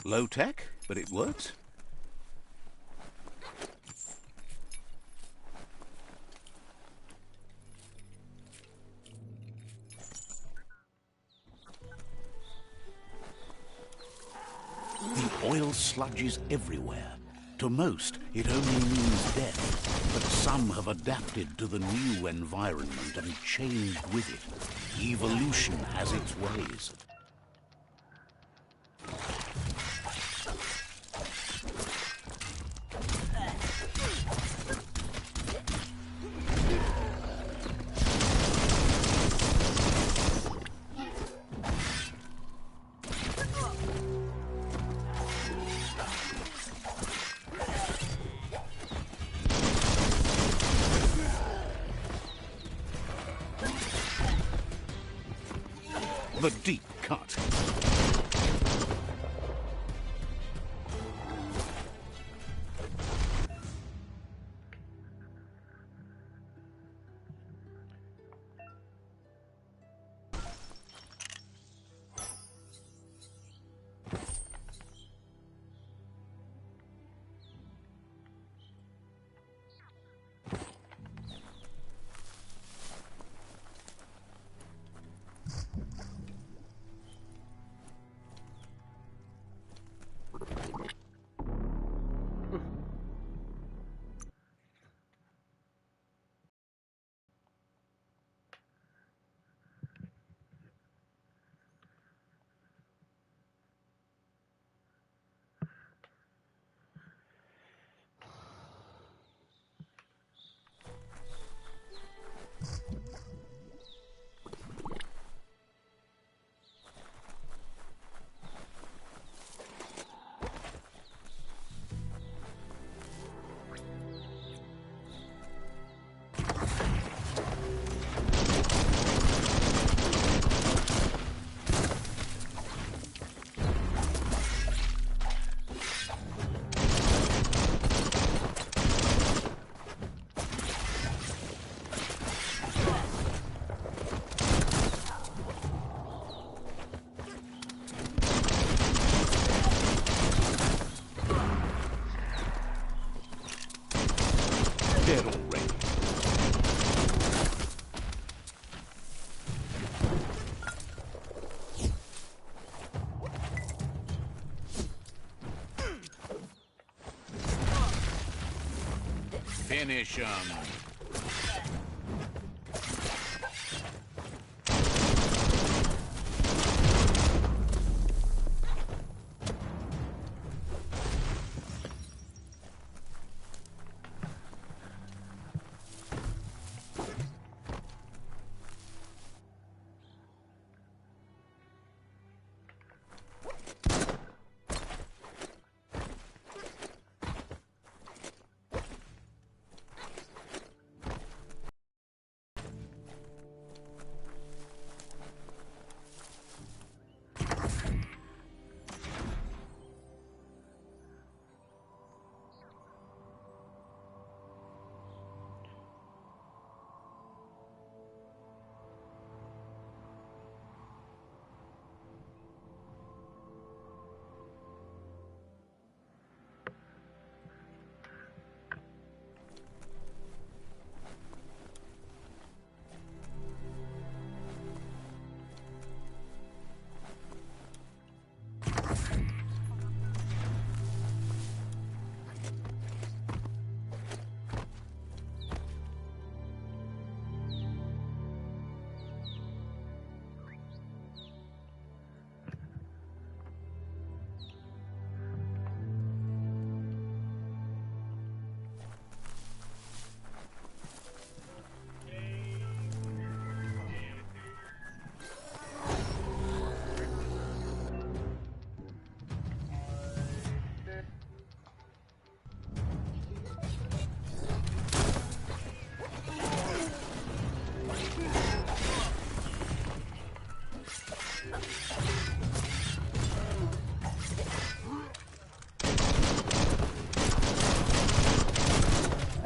Low tech, but it works. The oil sludges everywhere. To most, it only means death, but some have adapted to the new environment and changed with it. Evolution has its ways. The deep cut. Dead already. Finish him.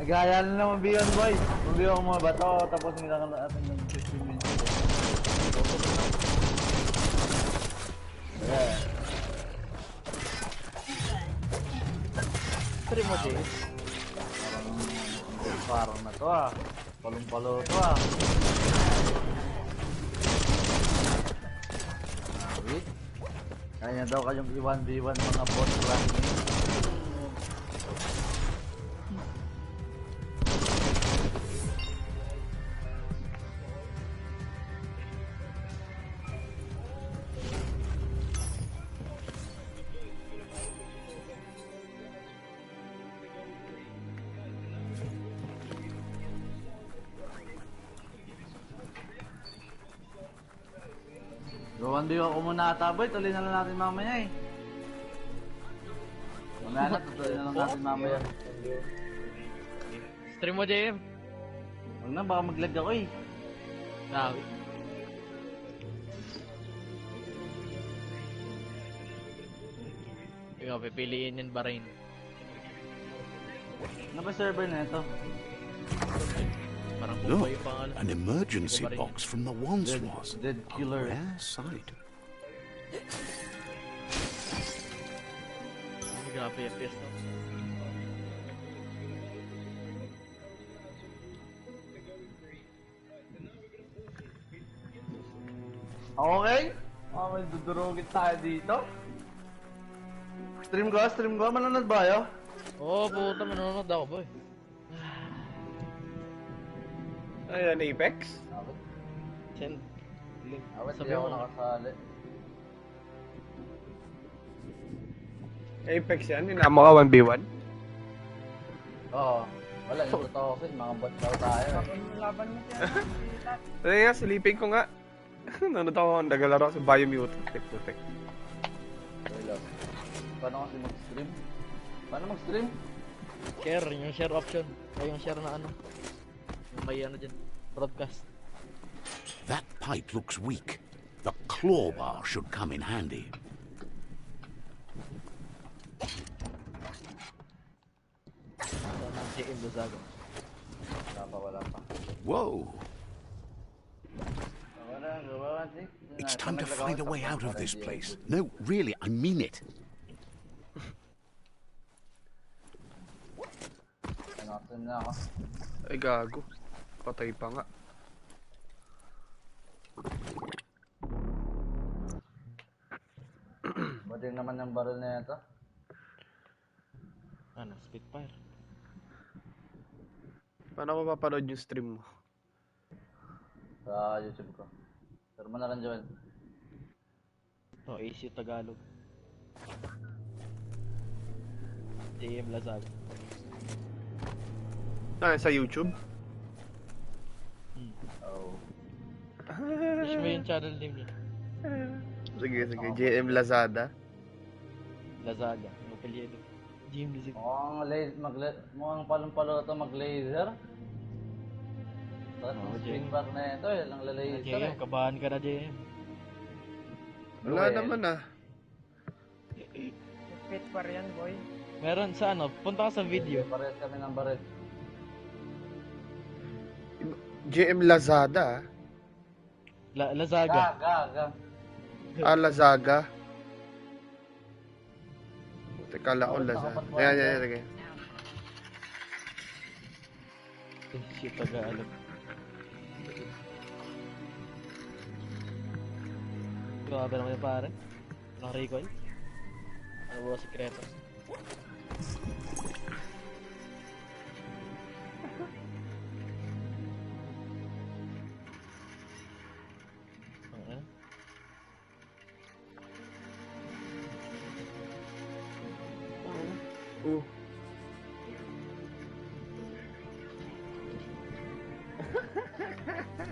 Gaya na naman Beyond Boy. Mabiyo ako mga bato tapos nilakan natin ng 15 minutes. Yeah. stream mo, Jay? Parang na to ah. Palong-palo to ah. Wait. Kaya daw kayong i-1v1 mga boss ranking. Gawan din ako muna ata boy, tuloy na lang natin mamaya eh. Mamaya na, tuloy na lang natin mamaya. Stream mo, JM. Huwag na, baka mag-lag ako eh. Grabe. Ikaw, pipiliin yun ba rin? Ano ba server na ito? Parang Look, yung pangalan. an emergency box from the once was. Dead A killer. rare sight. Grabe yung FPS no? Okay? May dudurugin tayo dito. Stream ko. Manonood ba kayo? Oo, puta, manonood ako, boy. Ayan, Apex? Send link. Awit, Sabi di ako mo. nakasali. Apex yan, hinama ka 1v1? Oo. Wala, yung totoo kasi mga bot daw tayo eh. Ano nga, silipin ko nga. Nanood ako, nagalaro ako sa Biomutant Let. Putek. Wala. Paano kasi mag-stream? Paano mag-stream? Share, yung share option. O yung share na ano. Yung may ano dyan. Broadcast. That pipe looks weak. The claw bar should come in handy. JM Luzago. Wala pa. Whoa! Wala. It's time to find a way out of this place. No, really, I mean it. Natin na ako. Ay, gago. Patay pa nga. Bading naman yung barrel na ito. Ano, Spitfire. Paano ko papanood yung stream mo? Sa YouTube ko. Pero mo na rin, Joel. No, AC Tagalog. JM Lazago. Ah, sa YouTube? Oo. Wish mo yung channel name niya. Sige. JM Lazada. Lazaga. Yung apelyido. JM Lazaga. Mukhang palong-palo ito mag-laser. Bakit yung JM. speedbar na ito eh, lang lalaser JM, eh. kabahan ka na JM. Wala naman ah. Fit pa rin, boy. Meron sa ano, punta ka sa video. Pares kami ng barrel. JM Lazada Lazaga. Ga. ah. Lazaga. Teka lang ako Lazada. Yan. Shit, Tagalog. Grabe naman yung pare. Walang recoil. Ano ba sikreto?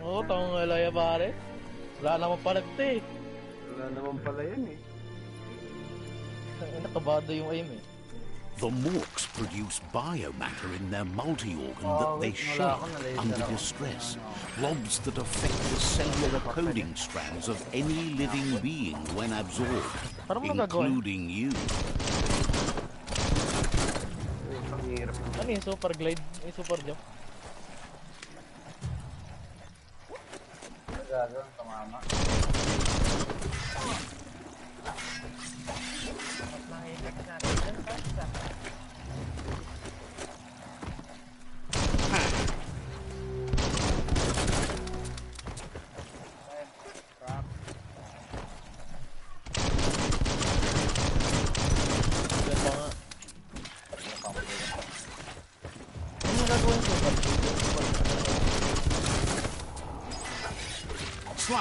Oo, tawang alaya pare. Wala naman pala ito eh. Wala naman pala yan eh. Nakabado yung aim eh. The MORKS produce biomatter in their multi-organ that they shed under distress. Blobs that affect the cellular coding strands of any living being when absorbed, including you. Ang hirap. Ano yung super glide? Yung super jump? Gago, tamama. Mas mga effects natin dyan, basta.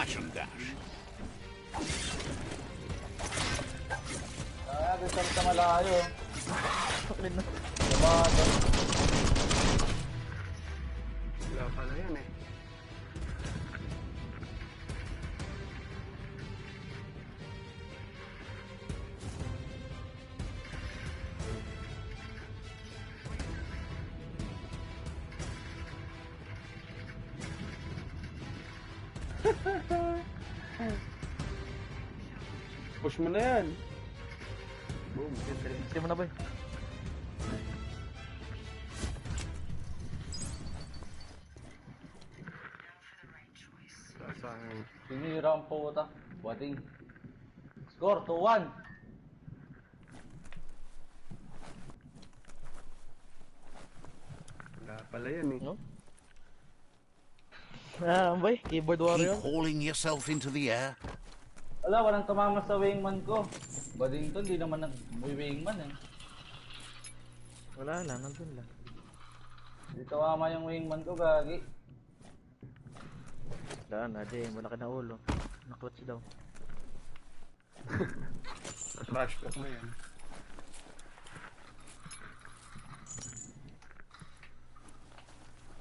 Flash and dash. Gusto sa malayo. Okay na. Lumado. Wala pala yan eh. Push mo na yan. Boom. Sige mo na ba? Sayang. Sinira ang puta. Buhating. Score, 2-1. Wala pala yan eh. No? Boy, keyboard warrior. Keep hauling yourself into the air. Wala, walang tumama sa wingman ko. Badington, di naman nag-wingman eh. Wala lang, nandun lang. Di tumama yung wingman ko, gagi. Wala na, di. Malaki na ulo. Naklutch daw. Trash talk na yan.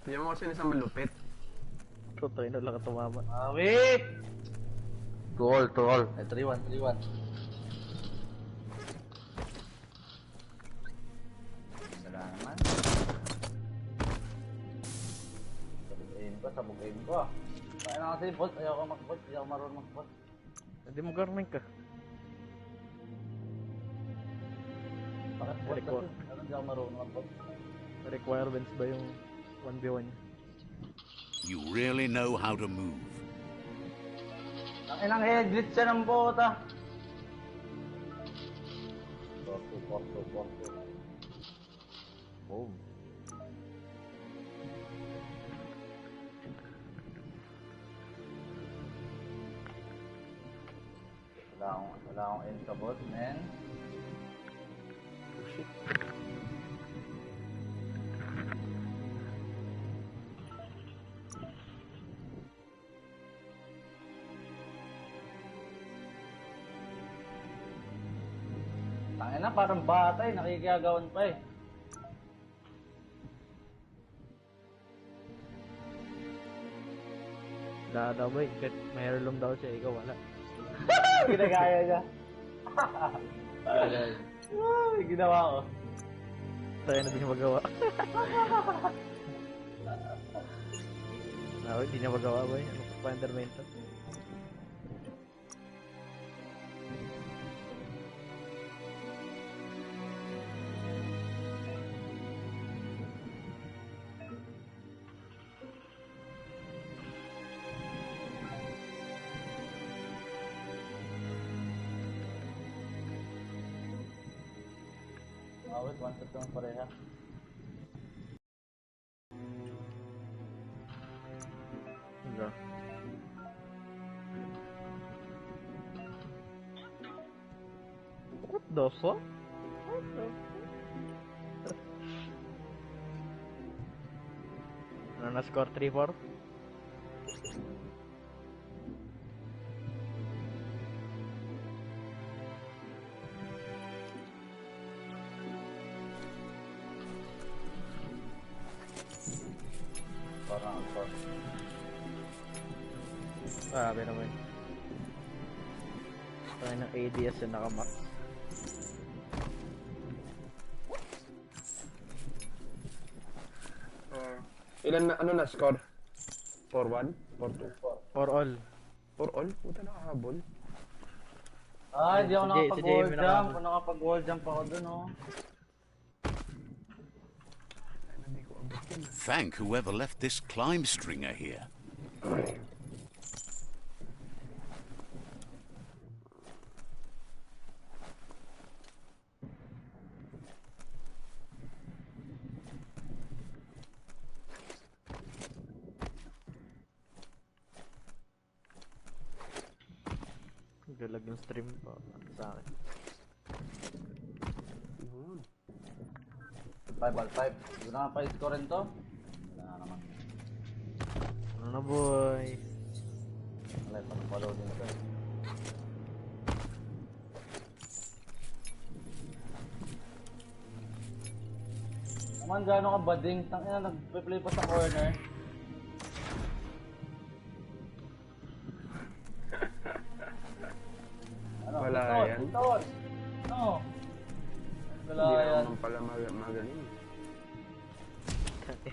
Tingnan mo kasi isang malupit. Totoo na lang ang tumama. Awi! 2-all, 2-all. Ay, 3-1, 3-1. Wala naman. Sabog aim ko ah. Kaya na kasi bolt, ayaw ko mag-bolt, ayaw ko marunong mag-bolt. Hindi mo garning ka. Bakit bolt kasi? Ano hindi ako marunong mag-bolt? Requirements ba yung 1v1 niya? You really know how to move. Ang inang head glitch siya ng puta. Porto. Boom. Wala akong end sa bot, man. Oh shit. Tangina na, parang bata eh, nakikiyagawan pa eh. Wala boy, kahit may heirloom daw siya, ikaw wala. Ginagaya niya. Ay, Ay, ginawa ko. tayo na di niya magawa. Hindi niya magawa boy. Ano pa Spider-Man to? Awit, 1-2 lang pareha. Hindi. What the fuck? Ano na score? 3-4? Parang ako. Grabe naman. Tayo ng ADS yung nakamak. Ilan na, ano na score? 4-1? 4-2? For all. For all? Puta nakahabol. Ah, hindi ako Si Jay nakapag-wall yung jump. Kung nakapag-wall jump ako dun, oh. Thank whoever left this climb stringer here. Galag yung stream pa sa akin. 5-5. Hindi na nga pa i-score rin to. Wala na naman. Ano na boy? Wala May pang-follow din ito. Naman, gano'n ka bading? Tangina, nag-play pa sa corner. Ano? Wala yan. Bitot! No! Wala Hindi yan. naman pala magaling.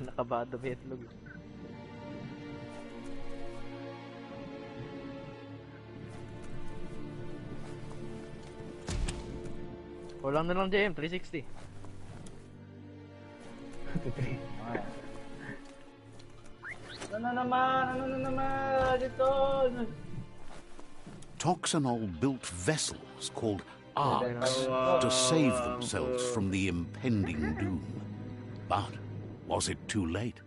Nakabado ba itlog? Kulang na lang JM, 360. Ano na naman? Dito! Toxanol built vessels called arks to save themselves from the impending doom. But was it too late?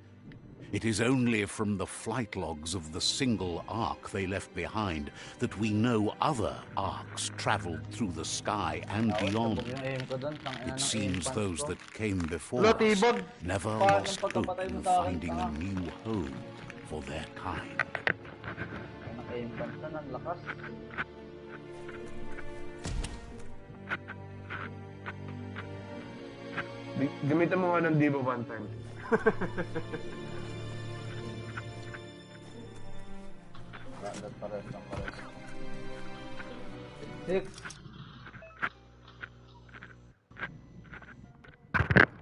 It is only from the flight logs of the single ark they left behind that we know other arks traveled through the sky and beyond. It seems those that came before us never lost hope in finding a new home for their kind. Gamitan mo nga ng Divo one time. Pares. 6.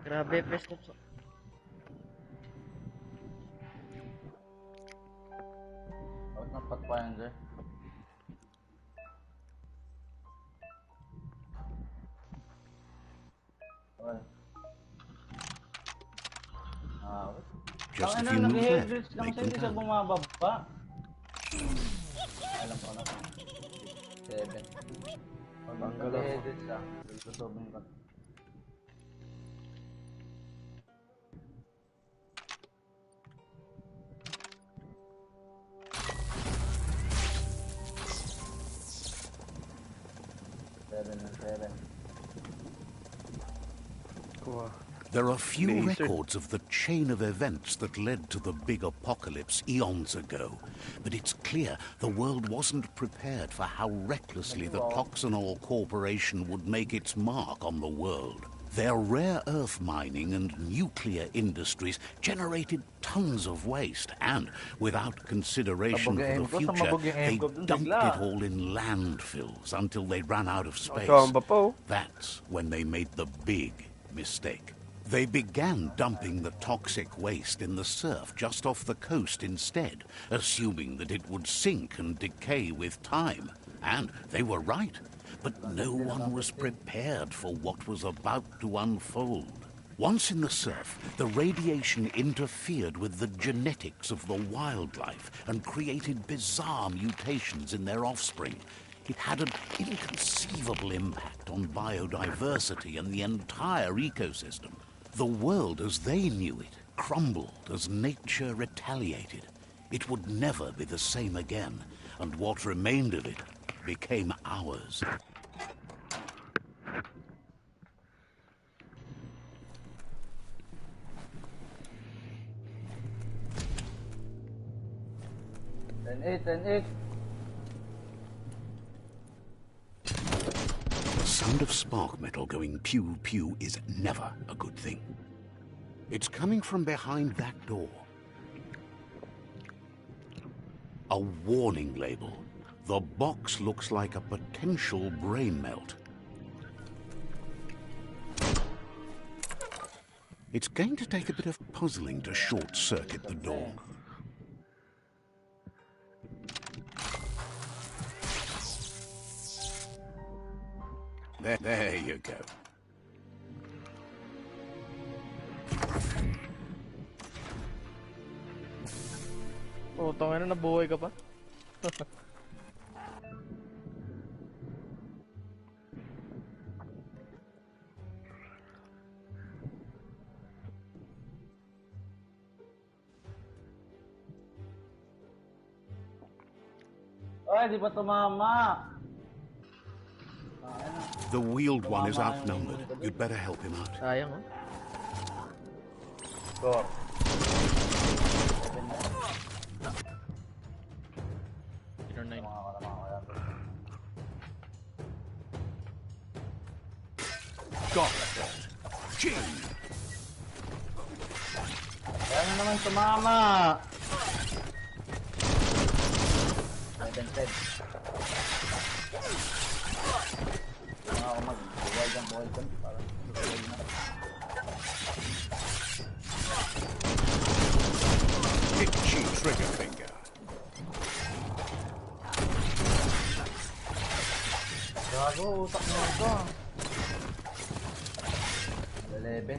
Grabe, press ko. Huwag ng Pathfinder. Okay. Just a few moves left. Lang Make siya, them hindi siya count. bumababa. Alam ko na. 7. Tanggal ako. Nag-edit siya. Sobrang ka. There are few records of the chain of events that led to the big apocalypse eons ago, but it's clear the world wasn't prepared for how recklessly the Toxanol Corporation would make its mark on the world. Their rare earth mining and nuclear industries generated tons of waste, and without consideration for the future, they dumped it all in landfills until they ran out of space. That's when they made the big mistake. They began dumping the toxic waste in the surf just off the coast instead, assuming that it would sink and decay with time. And they were right. But no one was prepared for what was about to unfold. Once in the surf, the radiation interfered with the genetics of the wildlife and created bizarre mutations in their offspring. It had an inconceivable impact on biodiversity and the entire ecosystem. The world as they knew it crumbled as nature retaliated. It would never be the same again, and what remained of it became ours. Ten eight. The sound of spark metal going pew-pew is never a good thing. It's coming from behind that door. A warning label. The box looks like a potential brain melt. It's going to take a bit of puzzling to short-circuit the door. There you go. Oh, tangina na nabuhay ka pa? Ay, di pa tumama. The wheeled one is outnumbered. You'd better help him out. Sayang, oh. 9. Got it. Gee. Kaya na naman sumama! 7-10. Ako mag-buwal dyan. Parang buwal na. Itchy trigger finger. Gago, utak mo ito. 11.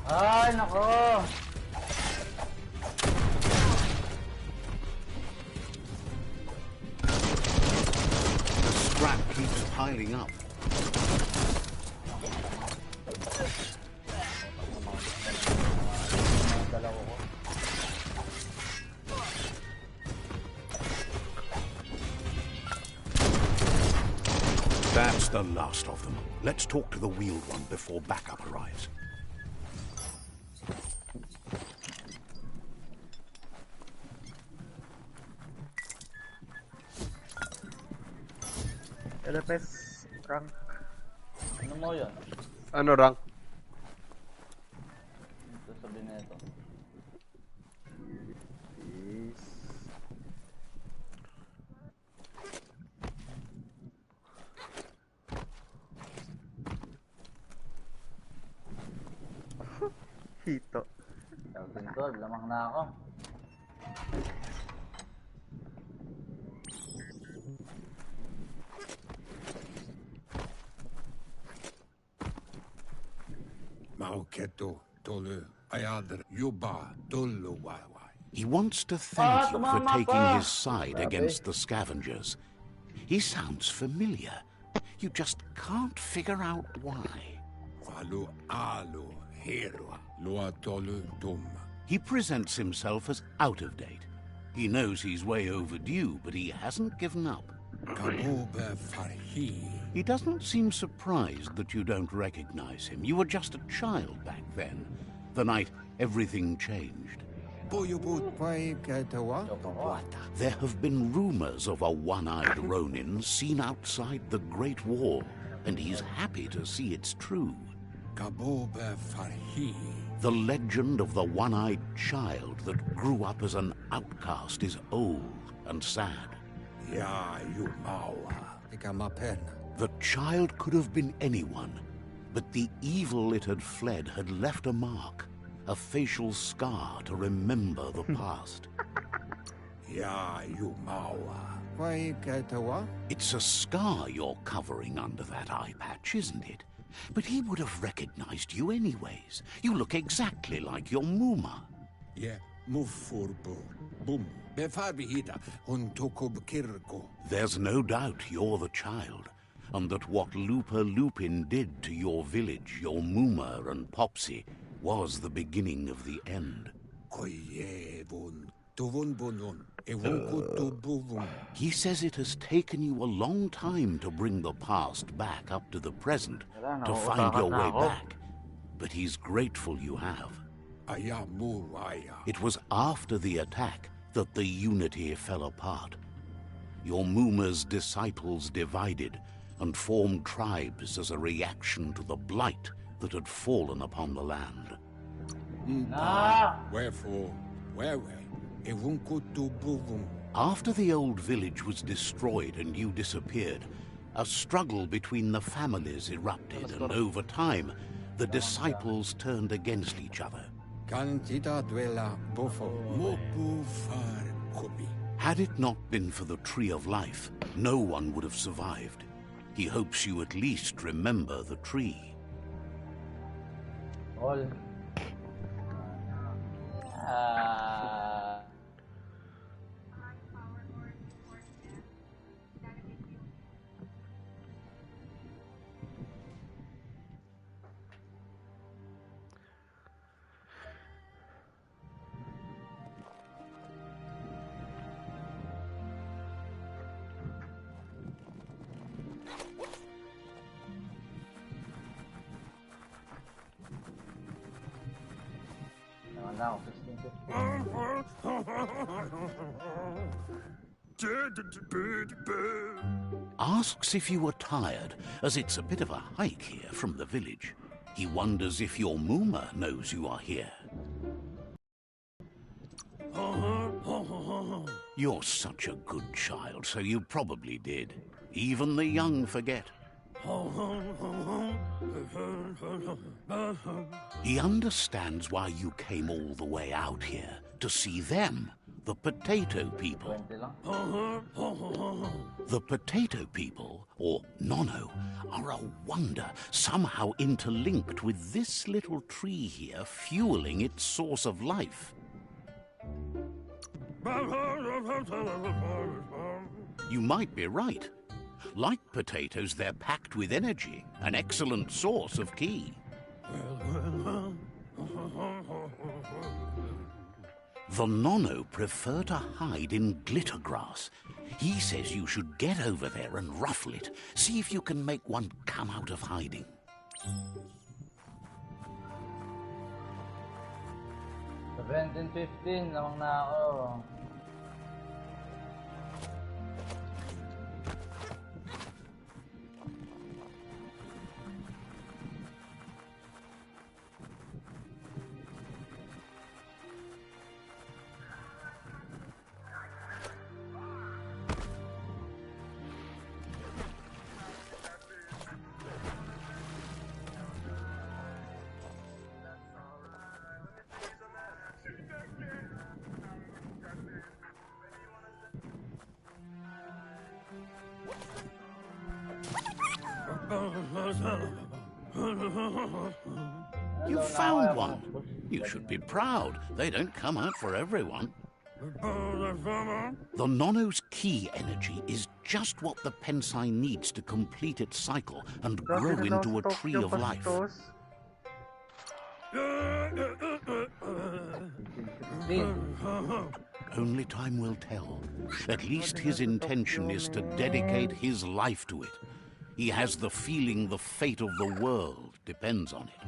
Ay, nako! The scrap keeps piling up. That's the last of them. Let's talk to the wheeled one before backup arrives. LFS rank. Ano mo yun? Ano rank? Ito sabihin na ito. Hito. 12, lamang na ako. Mauketo tolu ayadr yuba dolu wawa. He wants to thank you for taking his side Grabe. against the scavengers. He sounds familiar. You just can't figure out why. Falu alu hero lua tolu dum. He presents himself as out of date. He knows he's way overdue, but he hasn't given up. Kabube farhi. He doesn't seem surprised that you don't recognize him. You were just a child back then, the night everything changed. Boyubut pai ketawa. There have been rumors of a one-eyed Ronin seen outside the Great Wall, and he's happy to see it's true. Kabube farhi. The legend of the one-eyed child that grew up as an outcast is old and sad. Ya yumawa. Ikamaperna. The child could have been anyone, but the evil it had fled had left a mark, a facial scar to remember the past. Ya yumawa. Pai ketawa. It's a scar you're covering under that eye patch, isn't it? But he would have recognized you anyways. You look exactly like your Muma. Yeah, mufurbo. Boom. Befarbihita untokub kirko. There's no doubt you're the child, and that what Lupa Lupin did to your village, your Muma and Popsy, was the beginning of the end. Koyevun. Tuvun bunun. Evukutubuvun. He says it has taken you a long time to bring the past back up to the present, to find your way back. But he's grateful you have. Ayamu aya. It was after the attack that the unity fell apart. Your Muma's disciples divided and formed tribes as a reaction to the blight that had fallen upon the land. Wherefore, where? Evunkutubuvun. After the old village was destroyed and you disappeared, a struggle between the families erupted, and over time, the disciples turned against each other. Kantita dwella bofo. Mopu far kubi. Had it not been for the Tree of Life, no one would have survived. He hopes you at least remember the tree. All. Naman na ako, 1650. Asks if you are tired, as it's a bit of a hike here from the village. He wonders if your Mooma knows you are here. You're such a good child, so you probably did. Even the young forget. He understands why you came all the way out here, to see them, the potato people. 20 lang. The potato people, or Nono, are a wonder, somehow interlinked with this little tree here, fueling its source of life. You might be right. Like potatoes, they're packed with energy, an excellent source of ki. The Nono prefer to hide in glittergrass. He says you should get over there and ruffle it. See if you can make one come out of hiding. 17-15 lamang na ako. You found one. You should be proud. They don't come out for everyone. The Nono's ki energy is just what the Pensai needs to complete its cycle and grow into a tree of life. Only time will tell. At least his intention is to dedicate his life to it. He has the feeling the fate of the world depends on it.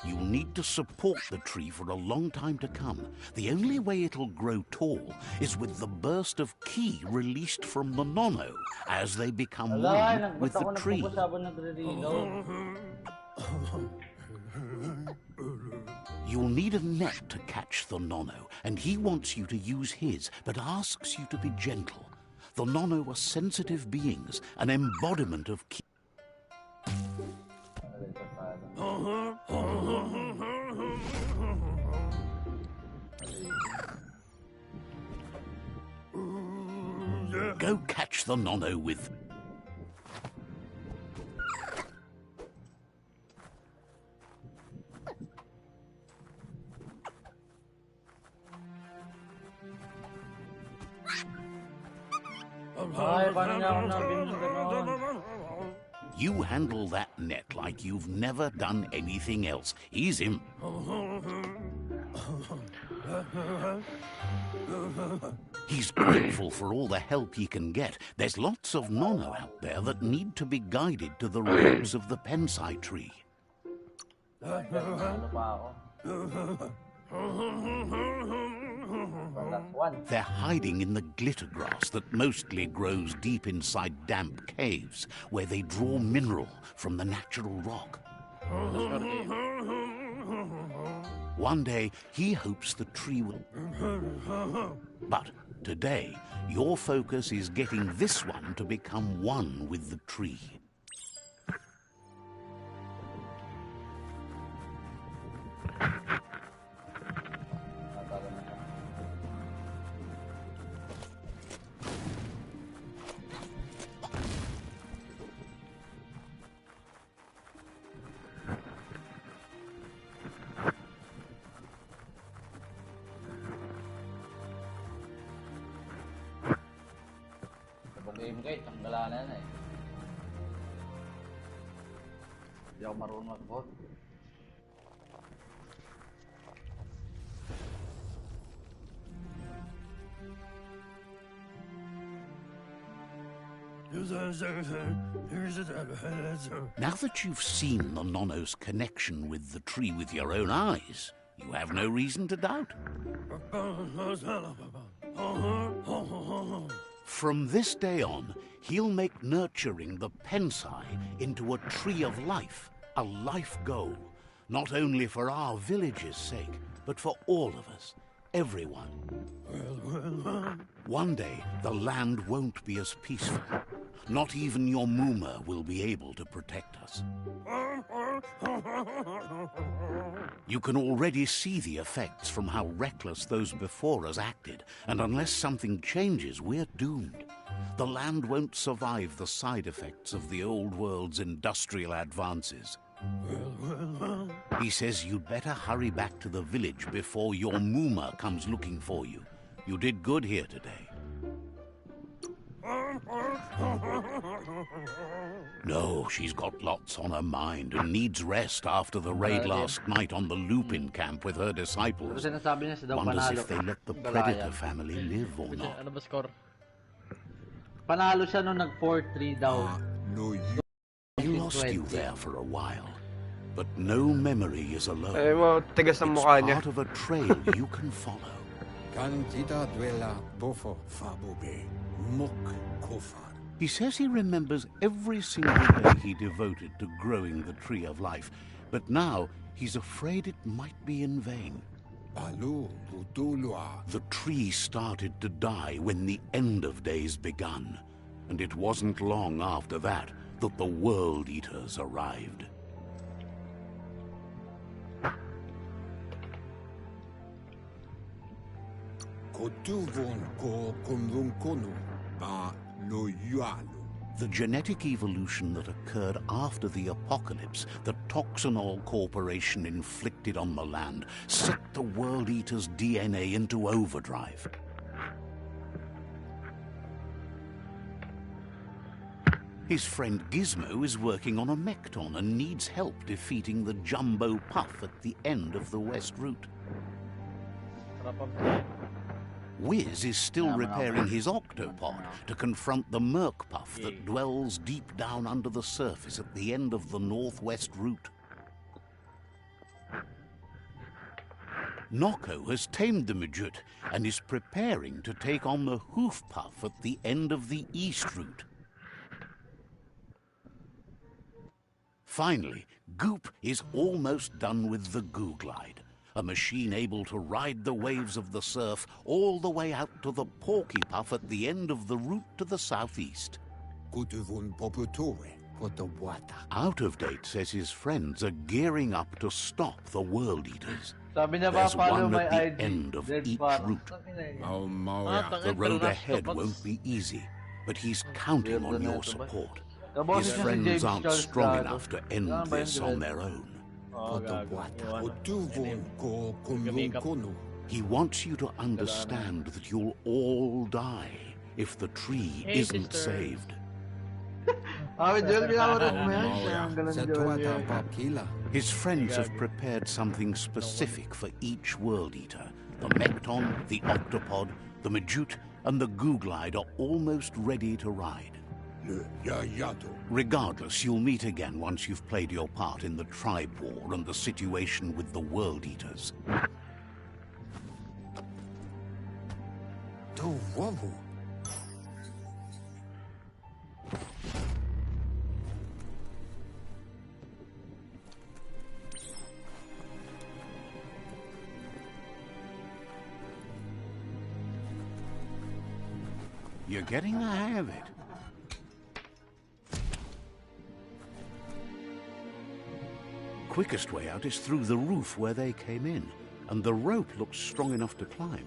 You'll need to support the tree for a long time to come. The only way it'll grow tall is with the burst of ki released from the Nono as they become one with the tree. You'll need a net to catch the Nono, and he wants you to use his, but asks you to be gentle. The Nono are sensitive beings, an embodiment of ki. Go catch the Nono with... You handle that net like you've never done anything else. Ease him. He's grateful for all the help he can get. There's lots of Nono out there that need to be guided to the roots of the Pensai tree. They're hiding in the glittergrass that mostly grows deep inside damp caves, where they draw mineral from the natural rock. One day, he hopes the tree will... But today, your focus is getting this one to become one with the tree. Tanggalan na yan eh. Hindi ako marunong mag-bot. Now that you've seen the Nonos connection with the tree with your own eyes, you have no reason to doubt. From this day on, he'll make nurturing the Pensai into a tree of life, a life goal, not only for our village's sake, but for all of us, everyone. One day, the land won't be as peaceful. Not even your Muma will be able to protect us. You can already see the effects from how reckless those before us acted, and unless something changes, we're doomed. The land won't survive the side effects of the old world's industrial advances. He says you'd better hurry back to the village before your Muma comes looking for you. You did good here today. No, she's got lots on her mind and needs rest after the raid last night on the Lupin camp with her disciples. Sinasabi niya daw Wonders panalo. if they let the Predator family live or not. Ano ba score? Panalo siya nung nag 4-3 daw. No, We lost you there for a while, but no memory is alone. Eh, mo, tigas ng mukha It's niya. part of a trail you can follow. Cantita duela bofo fabobe mok kofar. He says he remembers every single day he devoted to growing the Tree of Life, but now he's afraid it might be in vain. Alu butulua. The tree started to die when the end of days begun, and it wasn't long after that that the World Eaters arrived. Kotuvon ko kumvunkono ba no yualu. The genetic evolution that occurred after the apocalypse that Toxanol Corporation inflicted on the land set the World Eater's DNA into overdrive. His friend Gizmo is working on a Mekton and needs help defeating the Jumbo Puff at the end of the West Route. Wiz is still repairing his octopod to confront the Merc Puff that dwells deep down under the surface at the end of the Northwest Route. Noko has tamed the Majut and is preparing to take on the Hoof Puff at the end of the East Route. Finally, Goop is almost done with the Goo Glide, a machine able to ride the waves of the surf all the way out to the Porky Puff at the end of the route to the southeast. Kotuvon popotore potowata. Out of Date says his friends are gearing up to stop the World Eaters. Sabi niya ba There's follow one my at the IG. end of Dead each par. route. Mau mauya. The road ahead won't be easy, but he's counting on your support. His friends aren't strong enough to end this on their own. Potowata. Kotuvon ko kumvunkono. He wants you to understand that you'll all die if the tree Hey, isn't sister. saved. Joel, binawarad mo yan. Mauya. Ang galang Sa Joel. tuwata papkila. His friends have prepared something specific for each World Eater. The Mekton, the Octopod, the Majut, and the Goo Glide are almost ready to ride. Le yayato. Regardless, you'll meet again once you've played your part in the tribe war and the situation with the World Eaters. To wavu. You're getting the hang of it. Quickest way out is through the roof where they came in, and the rope looks strong enough to climb.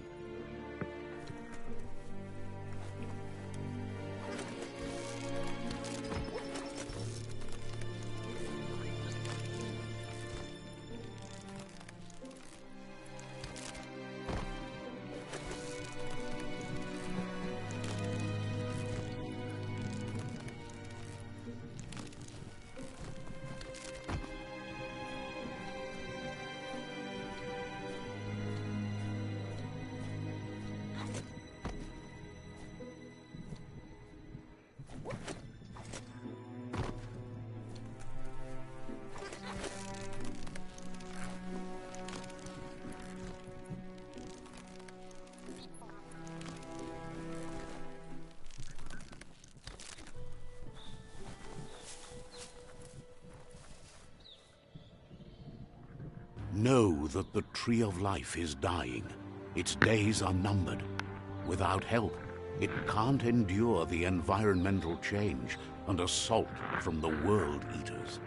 know that the Tree of Life is dying. Its days are numbered. Without help, it can't endure the environmental change and assault from the World Eaters.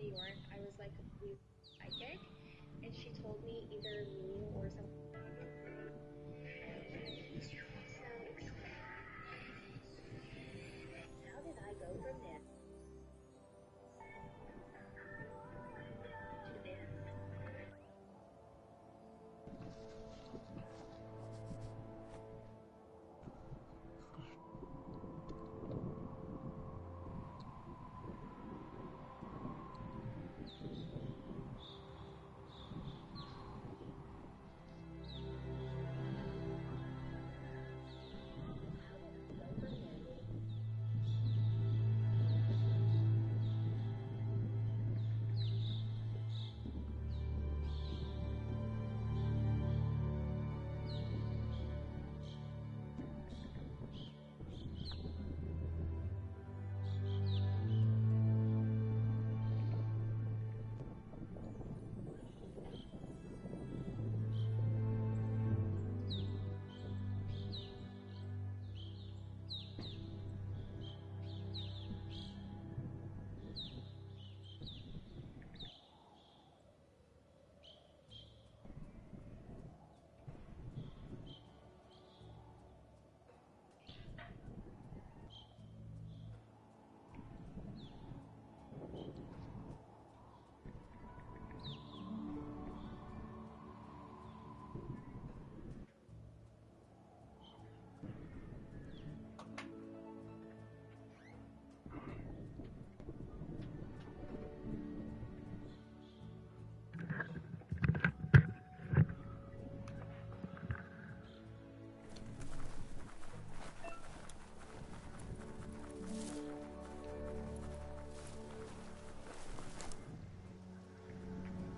New York, I was like completely psychic, and she told me either me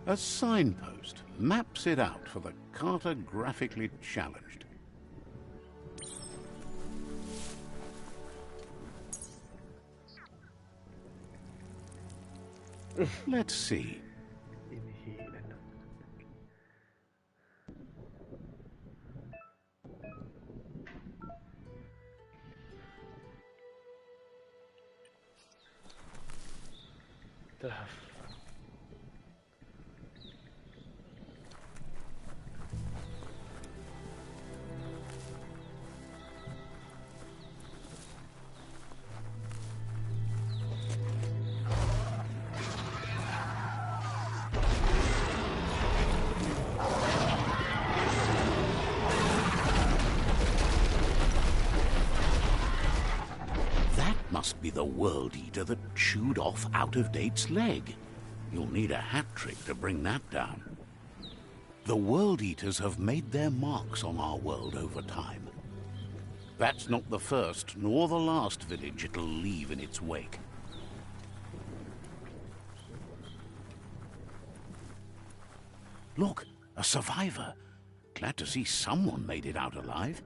A signpost maps it out for the cartographically challenged. Let's see. Must be the World Eater that chewed off Out-of-Date's leg. You'll need a hat trick to bring that down. The World Eaters have made their marks on our world over time. That's not the first nor the last village it'll leave in its wake. Look, a survivor. Glad to see someone made it out alive.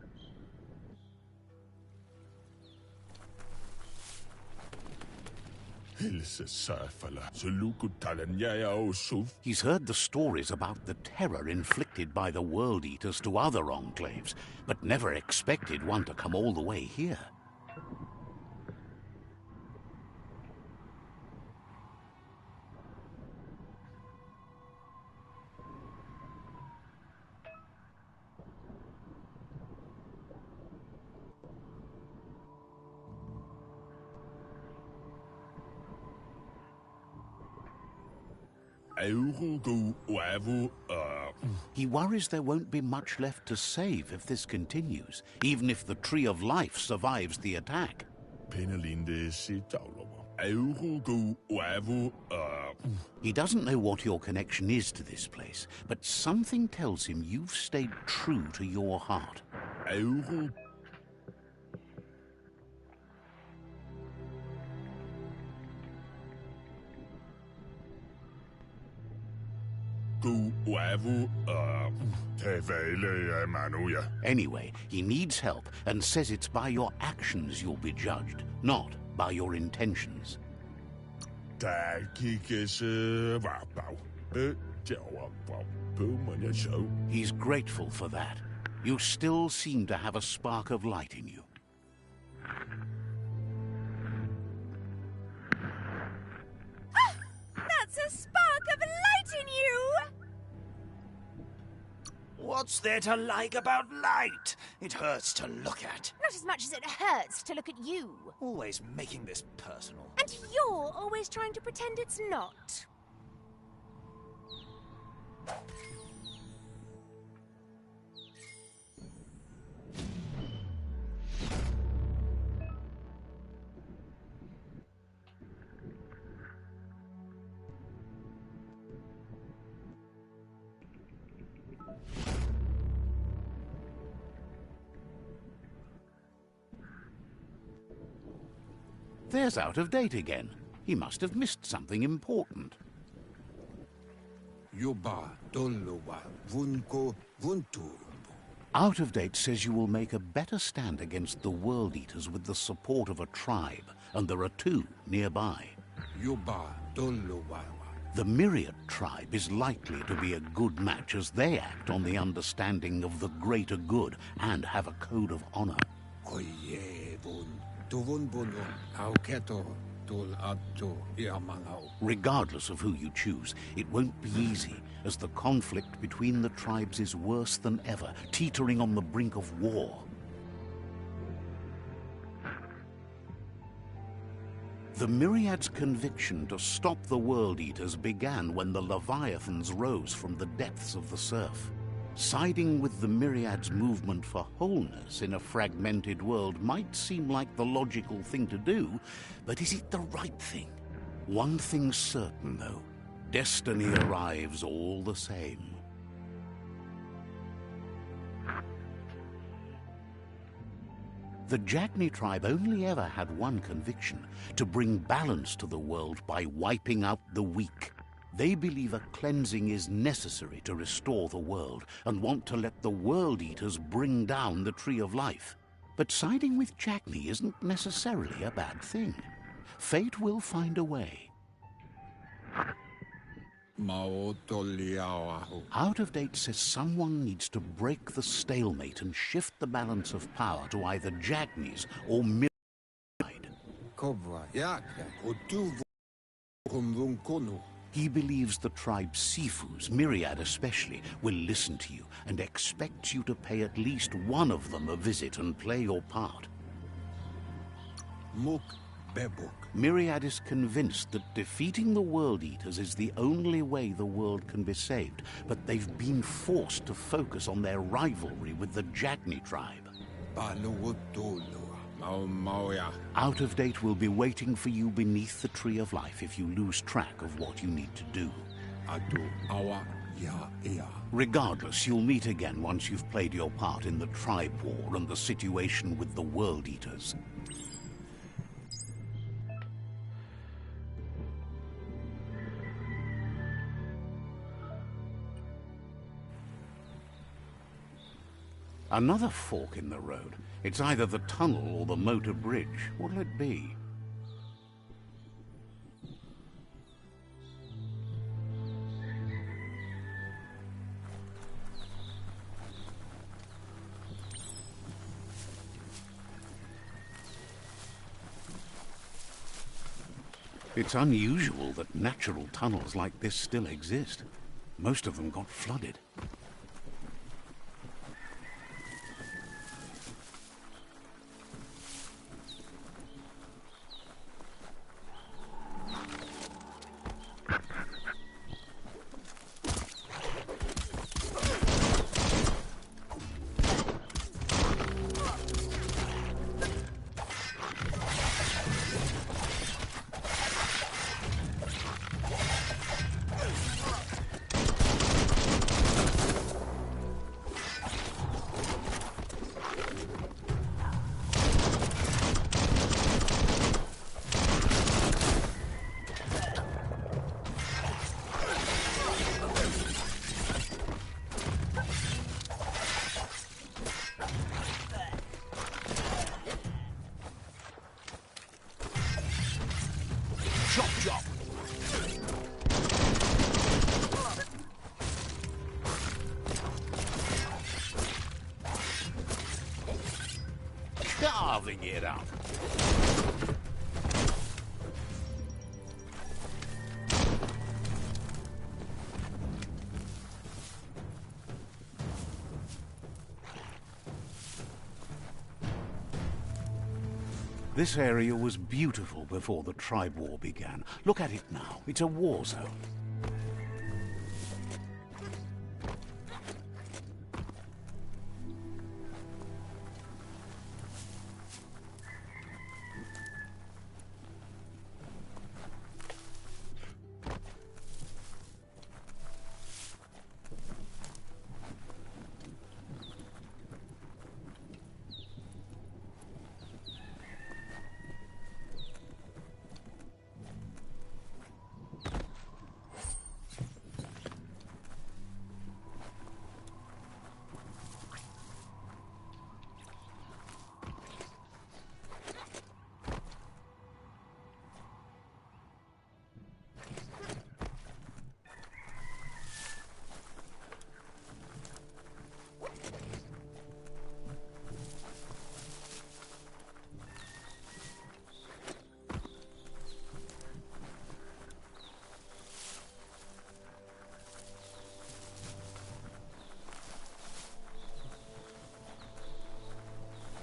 He's heard the stories about the terror inflicted by the World Eaters to other enclaves, but never expected one to come all the way here. He worries there won't be much left to save if this continues, even if the Tree of Life survives the attack. He doesn't know what your connection is to this place, but something tells him you've stayed true to your heart. Anyway, he needs help and says it's by your actions you'll be judged, not by your intentions. He's grateful for that. You still seem to have a spark of light in you. That's a spark of light in you! What's there to like about light? It hurts to look at. Not as much as it hurts to look at you. Always making this personal. And you're always trying to pretend it's not. There's Out-of-Date again. He must have missed something important. Out-of-Date says you will make a better stand against the World Eaters with the support of a tribe, and there are two nearby. The Myriad tribe is likely to be a good match as they act on the understanding of the greater good and have a code of honor. Regardless of who you choose, it won't be easy, as the conflict between the tribes is worse than ever, teetering on the brink of war. The Myriad's conviction to stop the World Eaters began when the Leviathans rose from the depths of the surf. Siding with the Myriad's movement for wholeness in a fragmented world might seem like the logical thing to do, but is it the right thing? One thing's certain, though. Destiny arrives all the same. The Jagni tribe only ever had one conviction: to bring balance to the world by wiping out the weak. They believe a cleansing is necessary to restore the world and want to let the World Eaters bring down the Tree of Life. But siding with Jackney isn't necessarily a bad thing. Fate will find a way. Out of Date says someone needs to break the stalemate and shift the balance of power to either Jackney's or Myriad. He believes the tribe Sifus, Myriad especially, will listen to you and expects you to pay at least one of them a visit and play your part. Myriad is convinced that defeating the World Eaters is the only way the world can be saved, but they've been forced to focus on their rivalry with the Jackney tribe. Out of Date will be waiting for you beneath the Tree of Life if you lose track of what you need to do. Regardless, you'll meet again once you've played your part in the tribe war and the situation with the World Eaters. Another fork in the road. It's either the tunnel or the motor bridge. What'll it be? It's unusual that natural tunnels like this still exist. Most of them got flooded. Chop, chop! Carving it up. This area was beautiful before the tribe war began. Look at it now. It's a war zone.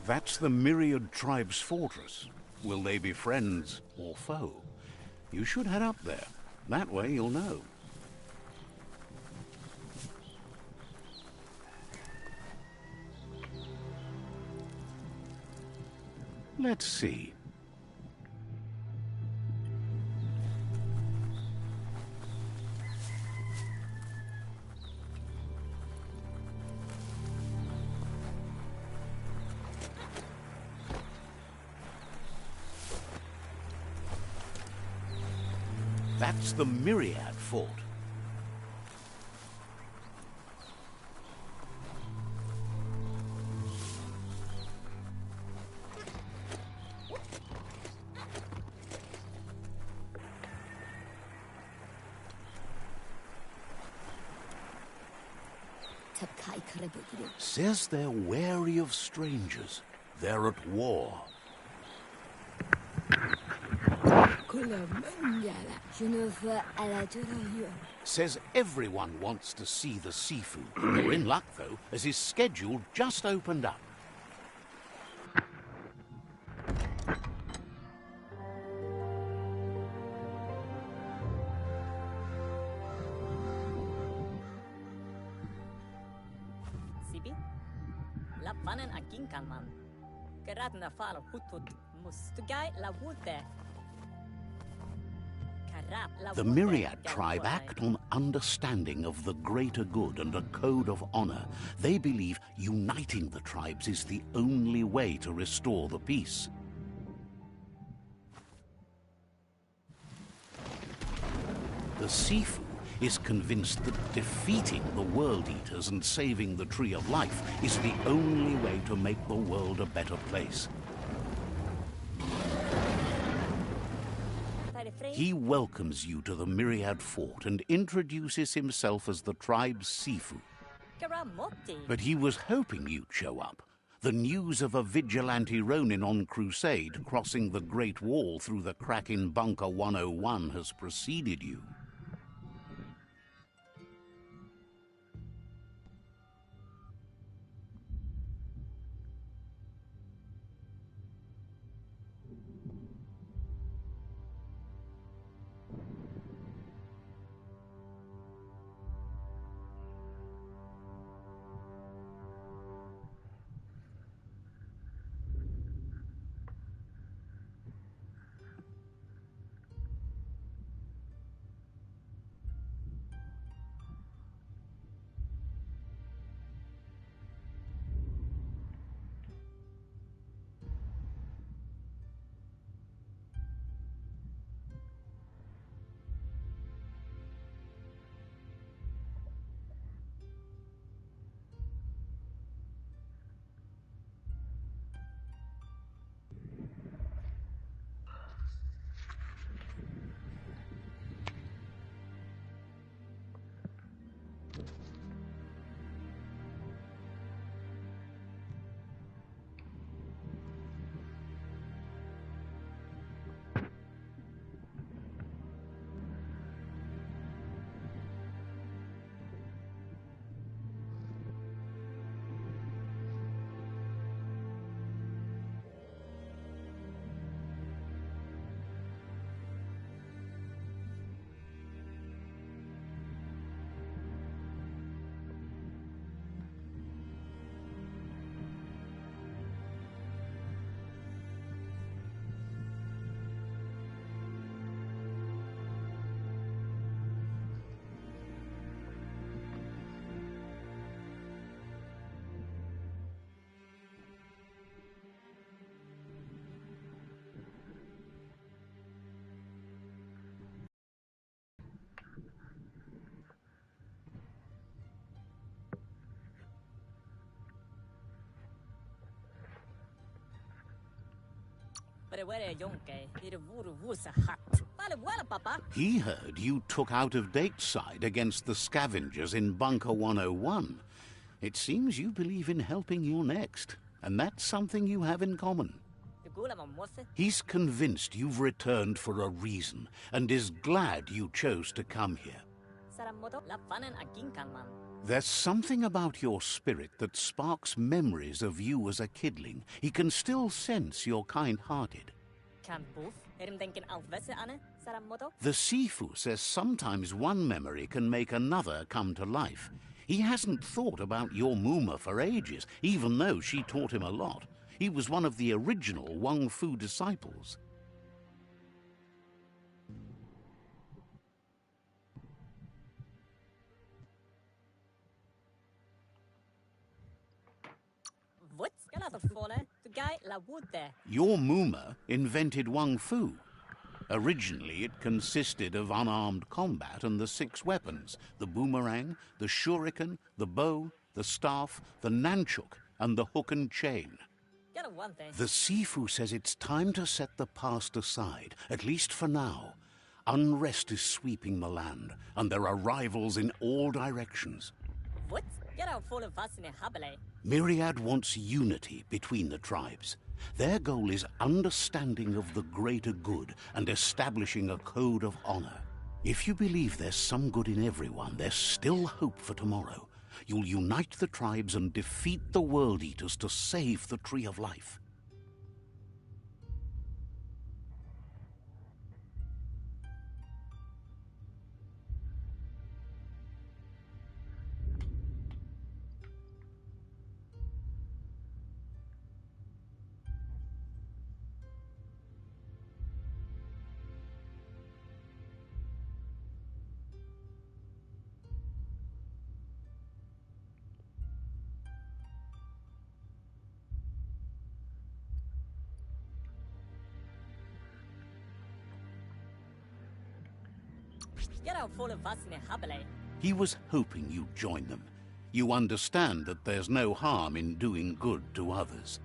That's the Myriad tribe's fortress. Will they be friends or foe? You should head up there. That way you'll know. Let's see. That's the Myriad Fort. Says they're wary of strangers. They're at war. Says everyone wants to see the seafood. You're in luck, though, as his schedule just opened up. The Myriad tribe act on understanding of the greater good and a code of honor. They believe uniting the tribes is the only way to restore the peace. The Sifu is convinced that defeating the World Eaters and saving the Tree of Life is the only way to make the world a better place. He welcomes you to the Myriad Fort and introduces himself as the tribe's Sifu. But he was hoping you'd show up. The news of a vigilante Ronin on crusade crossing the Great Wall through the crack in Bunker 101 has preceded you. He heard you took out-of-date side against the scavengers in Bunker 101. It seems you believe in helping your next, and that's something you have in common. He's convinced you've returned for a reason, and is glad you chose to come here. There's something about your spirit that sparks memories of you as a kidling. He can still sense you're kind-hearted. The Sifu says sometimes one memory can make another come to life. He hasn't thought about your Muma for ages, even though she taught him a lot. He was one of the original Wang Fu disciples. Your Muma invented Wang Fu. Originally, it consisted of unarmed combat and the 6 weapons: the boomerang, the shuriken, the bow, the staff, the nunchuk, and the hook and chain. The Sifu says it's time to set the past aside, at least for now. Unrest is sweeping the land, and there are rivals in all directions. Myriad wants unity between the tribes. Their goal is understanding of the greater good and establishing a code of honor. If you believe there's some good in everyone, there's still hope for tomorrow. You'll unite the tribes and defeat the World Eaters to save the Tree of Life. He was hoping you'd join them. You understand that there's no harm in doing good to others.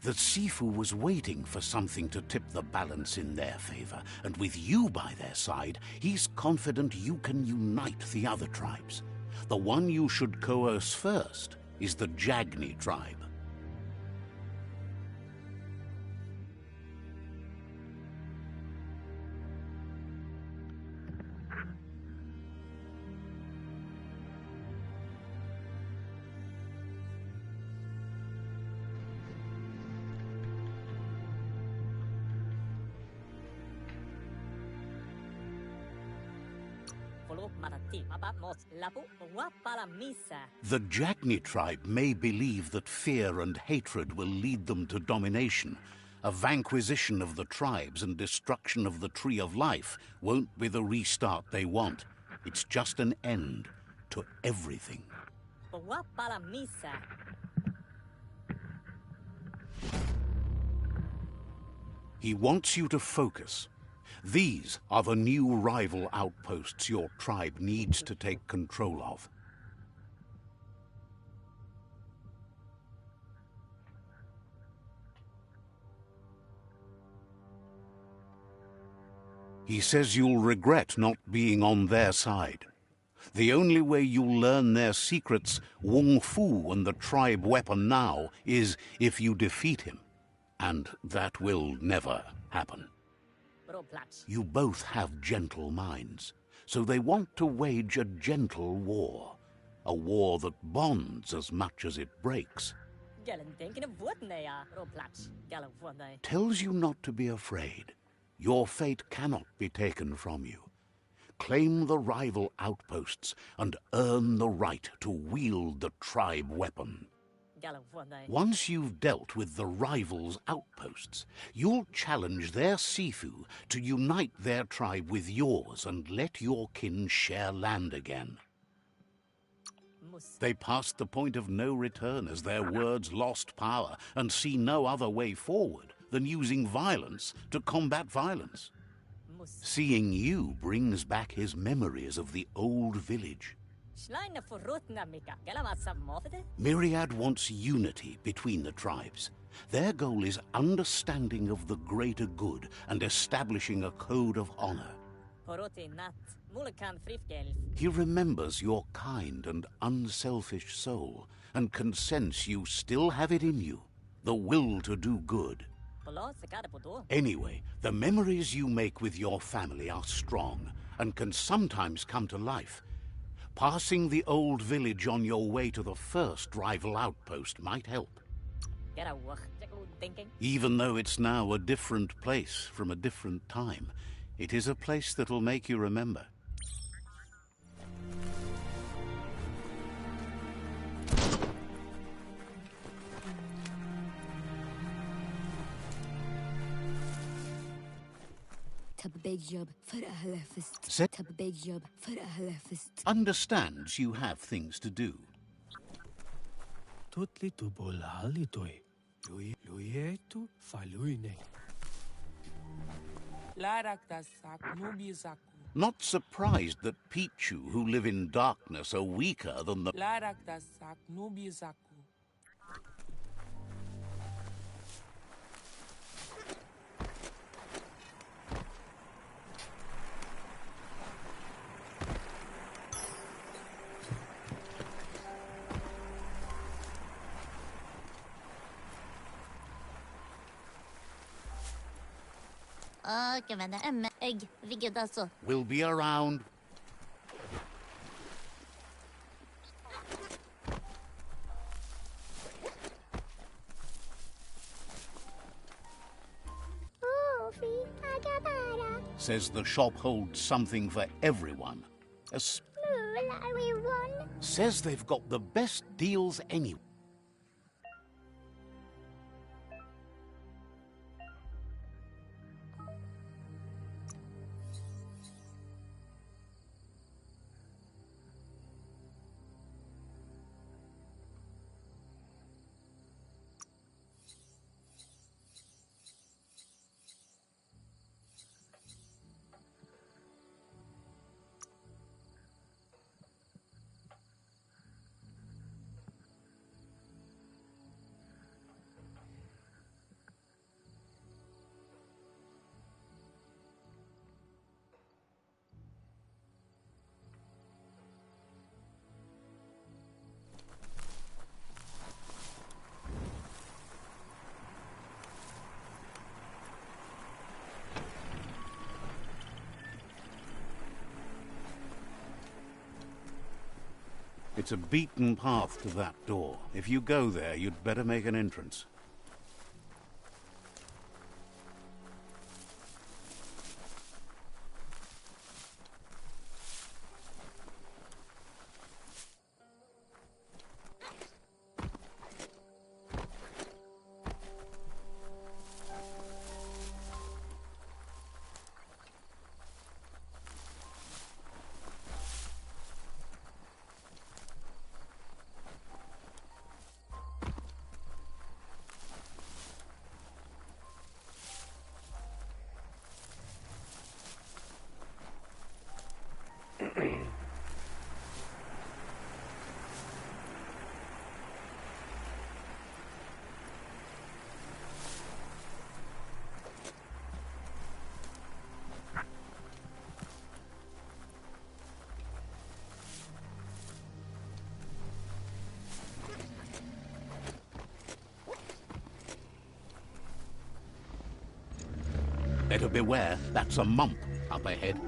The Sifu was waiting for something to tip the balance in their favor, and with you by their side, he's confident you can unite the other tribes. The one you should coerce first is the Jagni tribe. The Jagni tribe may believe that fear and hatred will lead them to domination. A vanquisition of the tribes and destruction of the Tree of Life won't be the restart they want. It's just an end to everything. He wants you to focus. These are the new rival outposts your tribe needs to take control of. He says you'll regret not being on their side. The only way you'll learn their secrets, Wung Fu and the tribe weapon now, is if you defeat him. And that will never happen. You both have gentle minds, so they want to wage a gentle war. A war that bonds as much as it breaks. Tells you not to be afraid. Your fate cannot be taken from you. Claim the rival outposts and earn the right to wield the tribe weapon. Once you've dealt with the rivals' outposts, you'll challenge their Sifu to unite their tribe with yours and let your kin share land again. They passed the point of no return as their words lost power and see no other way forward than using violence to combat violence. Seeing you brings back his memories of the old village. Myriad wants unity between the tribes. Their goal is understanding of the greater good and establishing a code of honor. He remembers your kind and unselfish soul and can sense you still have it in you, the will to do good. Anyway, the memories you make with your family are strong and can sometimes come to life. Passing the old village on your way to the first rival outpost might help. Even though it's now a different place from a different time, it is a place that'll make you remember. Understands you have things to do. Not surprised that Pichu, who live in darkness, are weaker than the... will be around. Says the shop holds something for everyone. Says they've got the best deals anywhere. It's a beaten path to that door. If you go there, you'd better make an entrance. Better beware, that's a mump up ahead.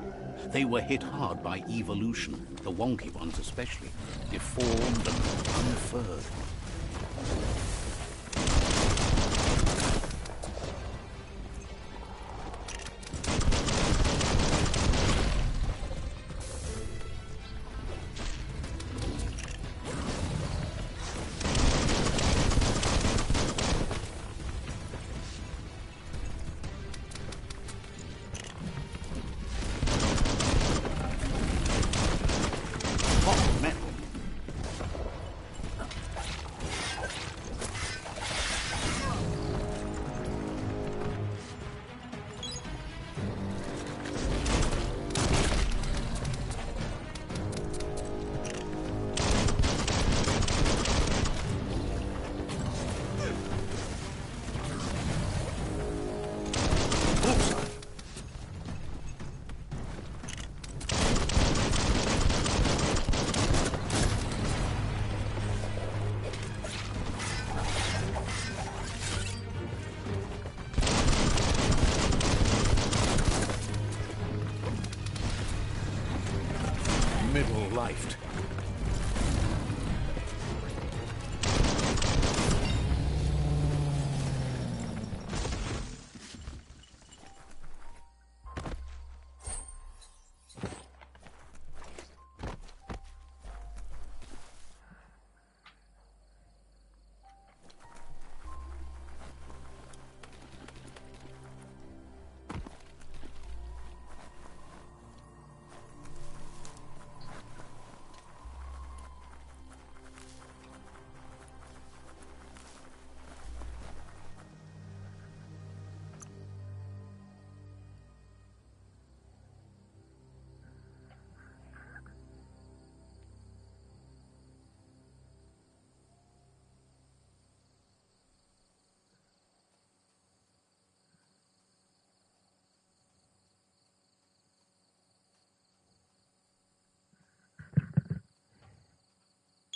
They were hit hard by evolution, the wonky ones especially, deformed and unfurred. Middle-lifed.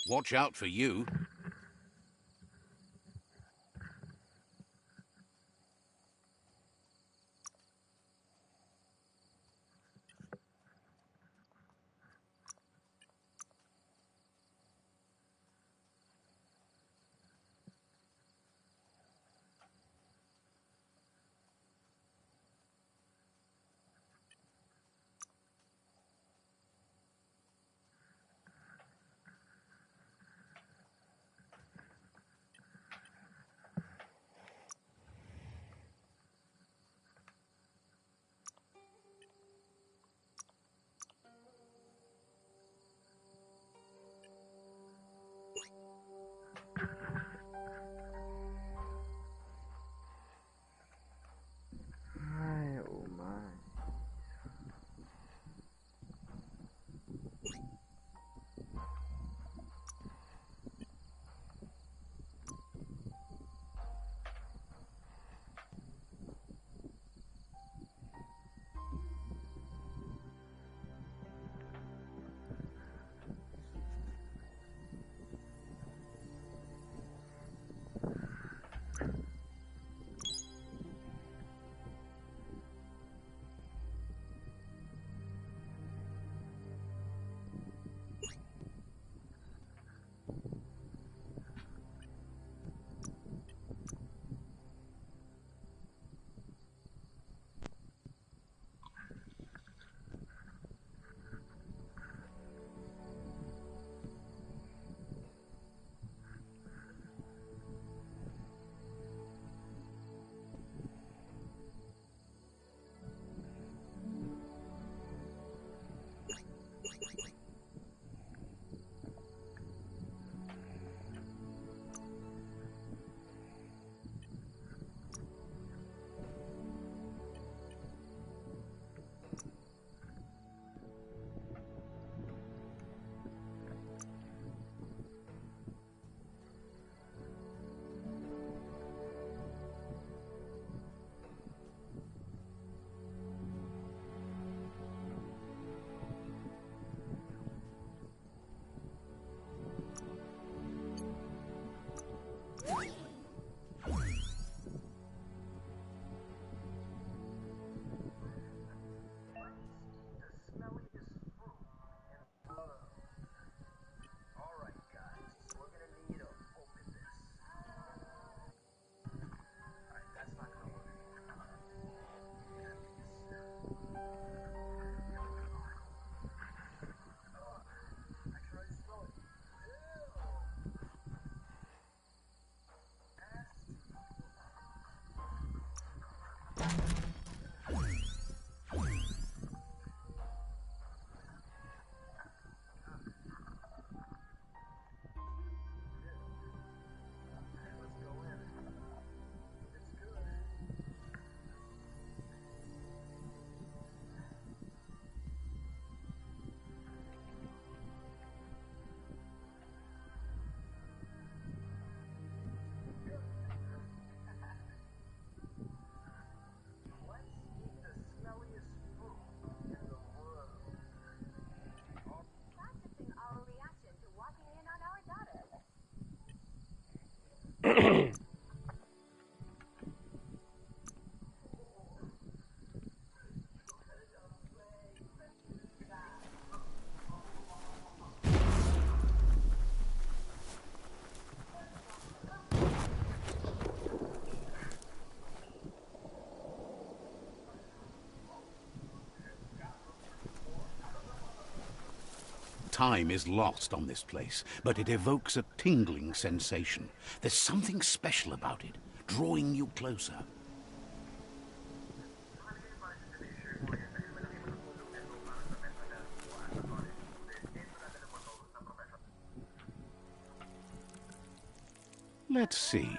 Watch out for you. Ay, oh my. Time is lost on this place, but it evokes a tingling sensation. There's something special about it, drawing you closer. Let's see.